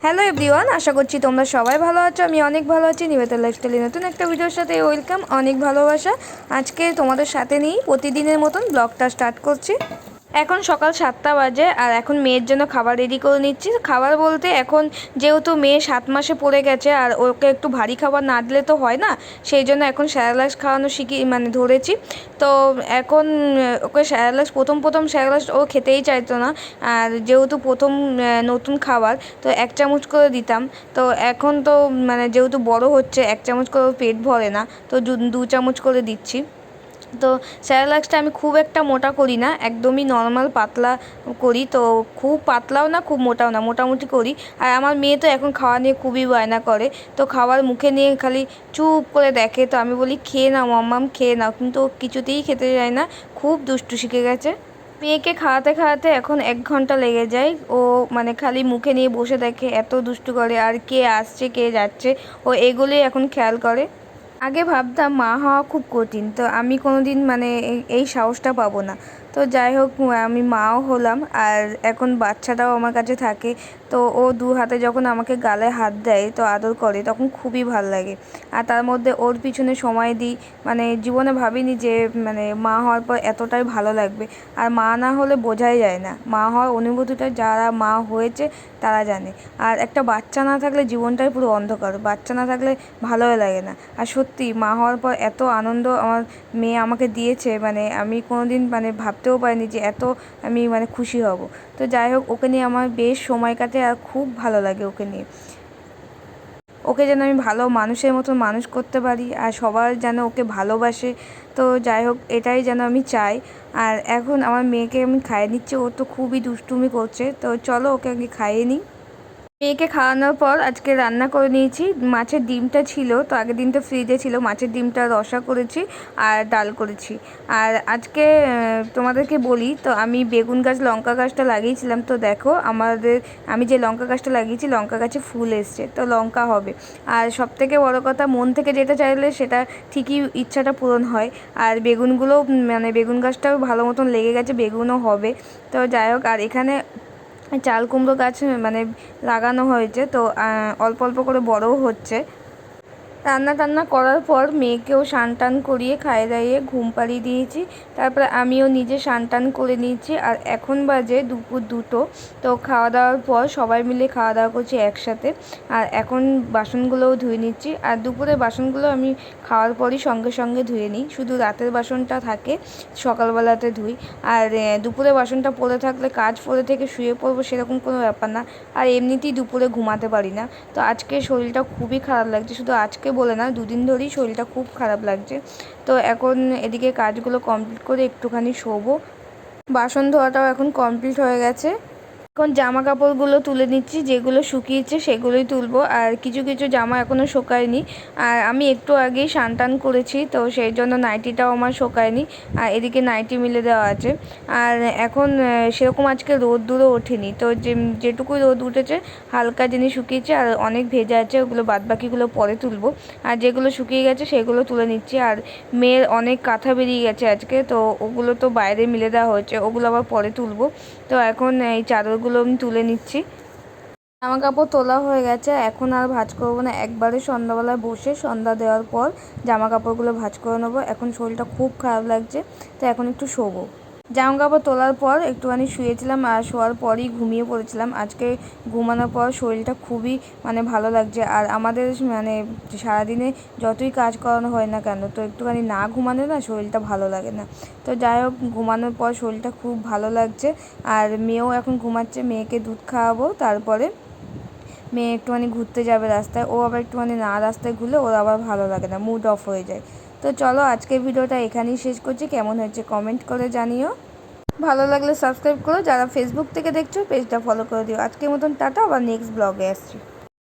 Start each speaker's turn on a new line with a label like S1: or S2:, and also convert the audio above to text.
S1: Hello everyone, আশা করছি তোমরা সবাই ভালো আছো। আমি অনেক ভালো আছি। নিবেদিতা লাইফস্টাইলে নতুন একটা ভিডিওর সাথে ওয়েলকাম, অনেক ভালোবাসা। আজকে তোমাদের সাথে নিয়েই প্রতিদিনের মতন ব্লগটা স্টার্ট করছি। এখন সকাল 7টা বাজে আর এখন মেয়ের জন্য খাবার রেডি করে নিচ্ছি। খাবার বলতে এখন যেহেতু মেয়ে 7 মাসে পড়ে গেছে আর ওকে একটু ভারী খাবার না দিলে তো হয় না, সেই জন্য এখন স্যারেলাক্স খাওয়ানো ধরেছি। তো এখন ওকে স্যারেলাক্স প্রথম স্যারেলাক্স ও খেতেই চাইতো না। আর যেহেতু প্রথম নতুন খাবার, তো 1 চামচ করে দিতাম। তো এখন তো যেহেতু বড় হচ্ছে, 1 চামচ করে পেট ভরে না, তো 2 চামচ করে দিচ্ছি। তো স্যারেলাক্সটা আমি খুব একটা মোটা করি না, একদমই নর্মাল পাতলা করি। তো খুব পাতলাও না, খুব মোটাও না, মোটামুটি করি। আর আমার মেয়ে তো এখন খাওয়া নিয়ে খুবই বায়না করে। তো খাবার মুখে নিয়ে খালি চুপ করে দেখে। তো আমি বলি খেয়ে নাও মাম্মাম, খেয়ে নাও, কিন্তু ও কিছুতেই খেতে যায় না। খুব দুষ্টু শিখে গেছে। মেয়েকে খাওয়াতে খাওয়াতে এখন 1 ঘন্টা লেগে যায়। ও খালি মুখে নিয়ে বসে দেখে, এত দুষ্টু করে। আর কে আসছে কে যাচ্ছে, ও এগুলোই এখন খেয়াল করে। আগে ভাবতাম মা হওয়া খুব কঠিন, তো আমি কোনো দিন এই সাহসটা পাবো না। তো যাই হোক, আমি মাও হলাম আর এখন বাচ্চাটাও আমার কাছে থাকে। তো ও 2 হাতে যখন আমাকে গালে হাত দেয়, তো আদর করে, তখন খুবই ভাল লাগে। আর তার মধ্যে ওর পিছনে সময় দিই। জীবনে ভাবিনি যে মা হওয়ার পর এতটাই ভালো লাগবে। আর মা না হলে বোঝাই যায় না মা হওয়ার অনুভূতিটা, যারা মা হয়েছে তারা জানে। আর একটা বাচ্চা না থাকলে জীবনটাই পুরো অন্ধকার, বাচ্চা না থাকলে ভালোই লাগে না। আর সত্যি মা হওয়ার পর এত আনন্দ আমার মেয়ে আমাকে দিয়েছে, আমি কোনো দিন ভাবতেও পারিনি যে এত আমি খুশি হব। তো যাই হোক, ওকে নিয়ে আমার বেশ সময় কাটে আর খুব ভালো লাগে ওকে নিয়ে। ওকে যেন আমি ভালো মানুষের মতো মানুষ করতে পারি আর সবার যেন ওকে ভালোবাসে। তো যাই হোক, এটাই যেন আমি চাই। আর এখন আমার মেয়েকে আমি খাইয়ে নিচ্ছি, ও তো খুবই দুষ্টুমি করছে। তো চলো ওকে আগে খাইয়ে নিই। মেয়েকে খাওয়ানোর পর আজকে রান্না করে নিয়েছি। মাছের ডিমটা ছিল, তো আগের দিন তো ফ্রিজে ছিল, মাছের ডিমটা রসা করেছি আর ডাল করেছি। আর আজকে তোমাদেরকে বলি, তো আমি বেগুন গাছ লঙ্কা গাছটা লাগিয়েছিলাম। তো দেখো আমি যে লঙ্কা গাছটা লাগিয়েছি, লঙ্কা গাছে ফুল এসছে, তো লঙ্কা হবে। আর সবথেকে বড় কথা, মন থেকে যেটা চাইলে সেটা ঠিকই ইচ্ছাটা পূরণ হয়। আর বেগুনগুলো বেগুন গাছটাও ভালো মতন লেগে গেছে, বেগুনও হবে। তো যাই হোক, আর এখানে চাল কুমড়ো গাছ লাগানো হয়েছে। তো অল্প অল্প করে বড়ও হচ্ছে। রান্না টান্না করার পর মেয়েকেও স্নান টান করিয়ে খাইয়ে দাইয়ে ঘুম পাড়িয়ে দিয়েছি। তারপরে আমিও নিজে স্নান টান করে নিয়েছি। আর এখন বাজে দুপুর 2টো। তো খাওয়া দাওয়ার পর সবাই মিলে খাওয়া দাওয়া করছি একসাথে। আর এখন বাসনগুলোও ধুয়ে নিচ্ছি। আর দুপুরের বাসনগুলো আমি খাওয়ার পরই সঙ্গে সঙ্গে ধুয়ে নিই, শুধু রাতের বাসনটা থাকে সকালবেলাতে ধুই। আর দুপুরে বাসনটা পড়ে থাকলে কাজ পড়ে থেকে শুয়ে পড়বো সেরকম কোনো ব্যাপার না। আর এমনিতেই দুপুরে ঘুমাতে পারি না। তো আজকে শরীরটা খুবই খারাপ লাগছে, শুধু আজকে বলে না, 2 দিন ধরেই শরীরটা খুব খারাপ লাগছে। তো এখন এদিকে কাজগুলো কমপ্লিট করে একটুখানি শোবো। বাসন ধোয়াটাও এখন কমপ্লিট হয়ে গেছে। এখন জামা কাপড়গুলো তুলে নিচ্ছি, যেগুলো শুকিয়েছে সেগুলোই তুলবো। আর কিছু কিছু জামা এখনও শোকায়নি। আর আমি একটু আগেই স্নান টান করেছি, তো সেই জন্য নাইটিটাও আমার শোকায়নি। আর এদিকে নাইটি মিলে দেওয়া আছে। আর এখন সেরকম আজকে রোদ্দুরও ওঠেনি, তো যেটুকুই রোদ উঠেছে হালকা জিনিস শুকিয়েছে, আর অনেক ভেজা আছে, ওগুলো বাদবাকিগুলো পরে তুলবো। আর যেগুলো শুকিয়ে গেছে সেগুলো তুলে নিচ্ছি। আর মেয়ের অনেক কাঁথা বেরিয়ে গেছে আজকে, তো ওগুলো তো বাইরে মিলে দেওয়া হয়েছে, ওগুলো আবার পরে তুলবো। তো এখন এই চাদরগুলো আমি তুলে নিচ্ছি। জামা কাপড় তোলা হয়ে গেছে, এখন আর ভাঁজ করবো না, একবারে সন্ধ্যাবেলায় বসে সন্ধ্যা দেওয়ার পর জামা কাপড়গুলো ভাঁজ করে নেবো। এখন শরীরটা খুব খারাপ লাগছে, তো এখন একটু শোবো। জামা কাপড় তোলার পর একটুখানি শুয়েছিলাম, আর শোয়ার পরই ঘুমিয়ে পড়েছিলাম। আজকে ঘুমানোর পর শরীরটা খুবই ভালো লাগছে। আর আমাদের সারাদিনে যতই কাজ করানো হয় না কেন, তো একটুখানি না ঘুমালে না শরীরটা ভালো লাগে না। তো যাই হোক, ঘুমানোর পর শরীরটা খুব ভালো লাগছে। আর মেয়েও এখন ঘুমাচ্ছে, মেয়েকে দুধ খাওয়াবো। তারপরে মেয়ে একটুখানি ঘুরতে যাবে রাস্তায়, ও আবার একটুখানি না রাস্তায় ঘুরলে ওর আবার ভালো লাগে না, মুড অফ হয়ে যায়। তো চলো, আজকের ভিডিওটা এখানেই শেষ করছি। কেমন হয়েছে কমেন্ট করে জানিও। ভালো লাগলে সাবস্ক্রাইব করো, যারা ফেসবুক থেকে দেখছো পেজটা ফলো করে দিও। আজকের মতন টাটা, আবার নেক্সট ব্লগে আসছি।